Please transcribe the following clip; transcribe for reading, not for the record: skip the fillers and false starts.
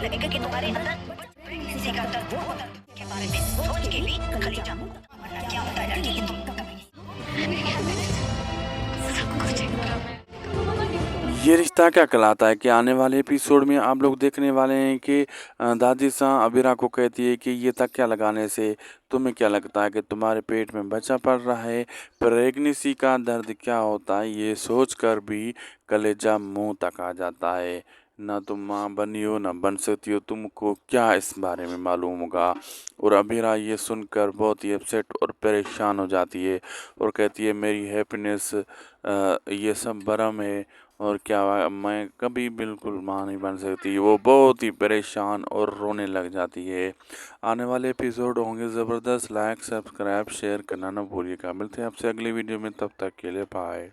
लगेगा कि तुम्हारे अंदर किसी का दर्द वो दर्द के बारे में सोच के भी कलेजा वरना क्या होता है लड़की तुम सब कुछ ये रिश्ता क्या कहलाता है कि आने वाले एपिसोड में आप लोग देखने वाले हैं कि दादी सा अबीरा को कहती है कि ये तकिया लगाने से तुम्हें क्या लगता है कि तुम्हारे पेट में बच्चा पड़ रहा है। प्रेगनेंसी का दर्द क्या होता है ये सोचकर भी कलेजा मुंह तक आ जाता है। ना तुम माँ बनी हो ना बन सकती हो, तुमको क्या इस बारे में मालूम होगा। और अबीरा ये सुनकर बहुत ही अपसेट और परेशान हो जाती है और कहती है मेरी हैप्पीनेस ये सब भरम है और क्या मैं कभी बिल्कुल माँ नहीं बन सकती। वो बहुत ही परेशान और रोने लग जाती है। आने वाले एपिसोड होंगे ज़बरदस्त। लाइक सब्सक्राइब शेयर करना ना भूलिएगा। मिलते हैं आपसे अगली वीडियो में, तब तक के लिए बाय।